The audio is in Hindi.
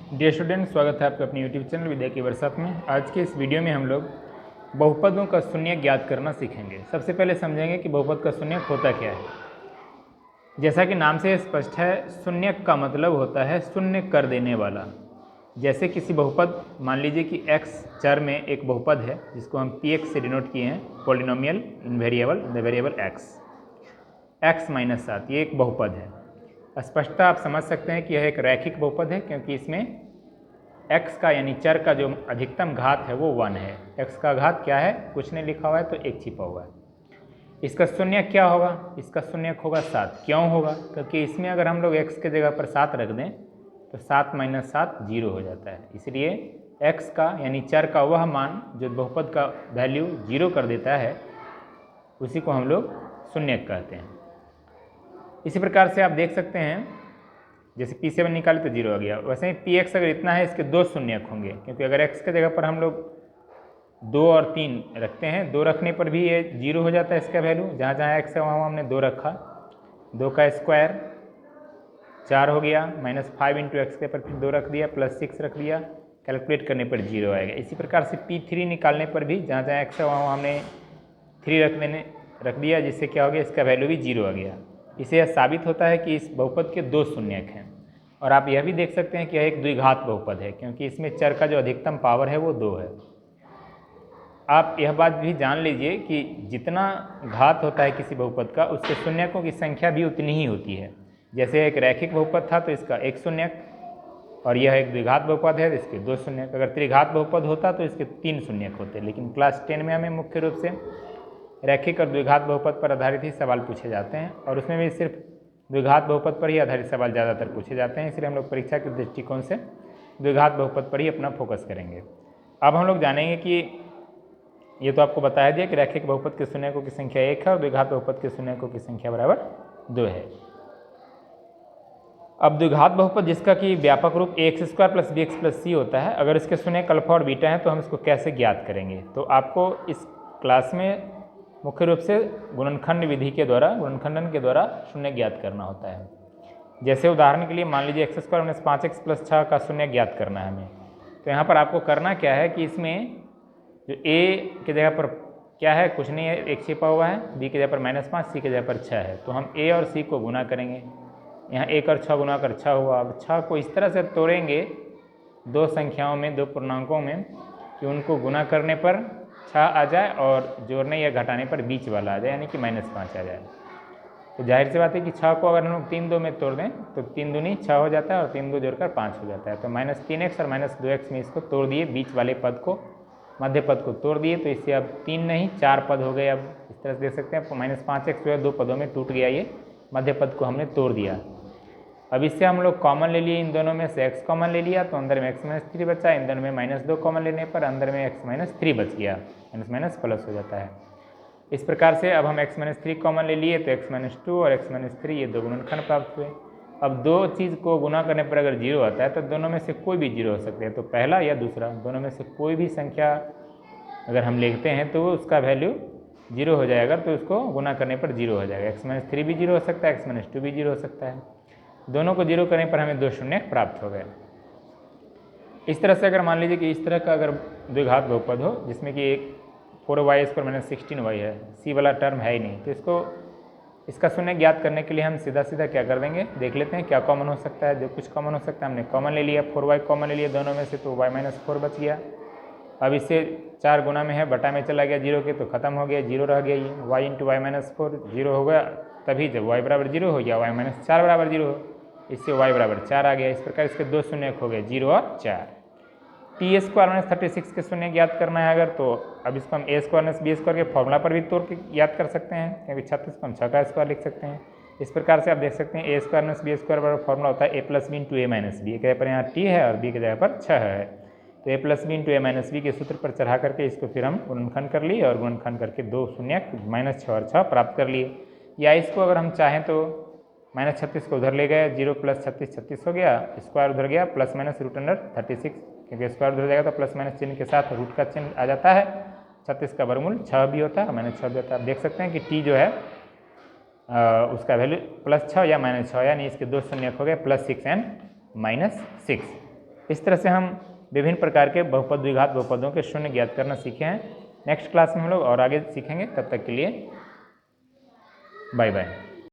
डियर स्टूडेंट, स्वागत है आपका अपने यूट्यूब चैनल विद्या की बरसात में। आज के इस वीडियो में हम लोग बहुपदों का शून्यक ज्ञात करना सीखेंगे। सबसे पहले समझेंगे कि बहुपद का शून्यक होता क्या है। जैसा कि नाम से स्पष्ट है, शून्यक का मतलब होता है शून्य कर देने वाला। जैसे किसी बहुपद, मान लीजिए कि x चर में एक बहुपद है जिसको हम px से डिनोट किए हैं, polynomial in variable the variable x minus 7, ये एक बहुपद है। स्पष्टता आप समझ सकते हैं कि यह एक रैखिक बहुपद है, क्योंकि इसमें x का यानी चर का जो अधिकतम घात है वो 1 है। x का घात क्या है, कुछ नहीं लिखा हुआ है, तो एक छिपा हुआ है। इसका शून्यक क्या होगा, इसका शून्यक होगा 7। क्यों होगा, क्योंकि इसमें अगर हम लोग x के जगह पर 7 रख दें तो 7 माइनस 7 जीरो हो जाता है। इसलिए x का यानी चर का वह मान जो बहुपद का वैल्यू जीरो कर देता है, उसी को हम लोग शून्यक कहते हैं। इसी प्रकार से आप देख सकते हैं, जैसे P7 निकाले तो जीरो आ गया, वैसे ही Px अगर इतना है, इसके दो शून्यक होंगे, क्योंकि अगर x के जगह पर हम लोग 2 और 3 रखते हैं, 2 रखने पर भी ये जीरो हो जाता है इसका वैल्यू। जहाँ जहाँ x है वहाँ हमने 2 रखा, 2 का स्क्वायर 4 हो गया, माइनस 5 इंटू एक्स के पर फिर 2 रख दिया, प्लस 6 रख दिया, कैलकुलेट करने पर जीरो आएगा। इसी प्रकार से P3 निकालने पर भी जहाँ जहाँ x है वहाँ हमने 3 रख दिया, जिससे क्या हो गया, इसका वैल्यू भी जीरो आ गया। इससे यह साबित होता है कि इस बहुपद के दो शून्यक हैं। और आप यह भी देख सकते हैं कि यह एक द्विघात बहुपद है, क्योंकि इसमें चर का जो अधिकतम पावर है वो 2 है। आप यह बात भी जान लीजिए कि जितना घात होता है किसी बहुपद का, उसके शून्यकों की संख्या भी उतनी ही होती है। जैसे एक रैखिक बहुपद था तो इसका एक शून्यक, और यह एक द्विघात बहुपद है तो इसके 2 शून्यक। अगर त्रिघात बहुपद होता तो इसके 3 शून्यक होते। लेकिन क्लास 10 में हमें मुख्य रूप से रैखिक और द्विघात बहुपद पर आधारित ही सवाल पूछे जाते हैं, और उसमें भी सिर्फ द्विघात बहुपद पर ही आधारित सवाल ज़्यादातर पूछे जाते हैं। इसलिए हम लोग परीक्षा के दृष्टिकोण से द्विघात बहुपद पर ही अपना फोकस करेंगे। अब हम लोग जानेंगे कि ये तो आपको बताया दिया कि रैखिक बहुपद के शून्यकों की संख्या 1 है और द्विघात बहुपद के शून्यकों की संख्या बराबर 2 है। अब द्विघात बहुपद जिसका कि व्यापक रूप ax² + bx + c होता है, अगर इसके शून्यक अल्फा और बीटा हैं तो हम इसको कैसे ज्ञात करेंगे। तो आपको इस क्लास में मुख्य रूप से गुणनखंड विधि के द्वारा, गुणनखंडन के द्वारा शून्य ज्ञात करना होता है। जैसे उदाहरण के लिए मान लीजिए x² - 5x + 6 का शून्य ज्ञात करना है हमें। तो यहाँ पर आपको करना क्या है कि इसमें जो a की जगह पर क्या है, कुछ नहीं है, एक छिपा हुआ है, b की जगह पर -5, c की जगह पर 6 है। तो हम a और c को गुना करेंगे। यहाँ 1 और 6 गुना कर 6 हुआ। अब 6 को इस तरह से तोड़ेंगे दो संख्याओं में, दो पूर्णांकों में, कि उनको गुना करने पर 6 आ जाए और जोड़ने या घटाने पर बीच वाला आ जाए, यानी कि -5 आ जाए। तो जाहिर सी बात है कि 6 को अगर हम लोग 3 2 में तोड़ दें तो 3 दूनी 6 हो जाता है और 3 2 जोड़कर 5 हो जाता है। तो -3x और -2x में इसको तोड़ दिए, बीच वाले पद को, मध्य पद को तोड़ दिए, तो इससे अब 3 नहीं 4 पद हो गए। अब इस तरह से देख सकते हैं, -5x जो है 2 पदों में टूट गया, ये मध्य पद को हमने तोड़ दिया। अब इससे हम लोग कॉमन ले लिए, इन दोनों में से x कॉमन ले लिया, तो अंदर में x - 3 बचा। इन दोनों में -2 कॉमन लेने पर अंदर में x - 3 बच गया, माइनस प्लस हो जाता है। इस प्रकार से अब हम x - 3 कॉमन ले लिए तो x - 2 और x - 3 ये दो गुणनखंड प्राप्त हुए। अब दो चीज़ को गुना करने पर अगर जीरो आता है तो दोनों में से कोई भी जीरो हो सकते हैं, तो पहला या दूसरा, दोनों में से कोई भी संख्या अगर हम लिखते हैं तो उसका वैल्यू जीरो हो जाएगा, तो उसको गुना करने पर जीरो हो जाएगा। x - 3 भी जीरो हो सकता है, x - 2 भी जीरो हो सकता है। दोनों को जीरो करने पर हमें 2 शून्यक प्राप्त हो गए। इस तरह से अगर मान लीजिए कि इस तरह का अगर द्विघात बहुपद हो जिसमें कि एक 4y² - 16y है, c वाला टर्म है ही नहीं, तो इसका शून्य ज्ञात करने के लिए हम सीधा सीधा क्या कर देंगे, देख लेते हैं क्या कॉमन हो सकता है। जो कुछ कॉमन हो सकता है हमने कॉमन ले लिया, 4y कॉमन ले लिया दोनों में से, तो y - 4 बच गया। अब इससे 4 गुना में है, बटा में चला गया जीरो के, तो खत्म हो गया, जीरो रह गया। ये y × y - 4 जीरो हो गया, तभी जब y बराबर जीरो हो गया, y - 4 बराबर जीरो हो, इससे y बराबर 4 आ गया। इस प्रकार इसके दो शून्यक हो गए, 0 और 4। t² - 36 के शून्य ज्ञात करना है अगर, तो अब इसको हम a² - b² के फॉर्मूला पर भी तोड़ के याद कर सकते हैं, क्योंकि 36 को हम 6 का स्क्वायर लिख सकते हैं। इस प्रकार से आप देख सकते हैं a² - b² बराबर फॉर्मूला होता है a + b × a - b। एक जगह पर यहाँ t है और b की जगह पर 6 है, तो a + b × a - b के सूत्र पर चढ़ा करके इसको फिर हम गुणनखंड कर लिए, और गुणनखंड करके दो शून्यक -6 और 6 प्राप्त कर लिए। या इसको अगर हम चाहें तो -36 को उधर ले गए, 0 + 36 36 हो गया, स्क्वायर उधर गया, ±√36, क्योंकि स्क्वायर उधर जाएगा तो प्लस माइनस चिन्ह के साथ रूट का चिन्ह आ जाता है। 36 का वर्गमूल 6 भी होता है, -6 भी होता है। आप देख सकते हैं कि t जो है उसका वैल्यू +6 या -6, यानी इसके दो शून्यक हो गए, +6 और -6। इस तरह से हम विभिन्न प्रकार के बहुपद द्विघात बहुपदों के शून्य ज्ञात करना सीखे हैं। नेक्स्ट क्लास में हम लोग और आगे सीखेंगे। तब तक के लिए बाय बाय।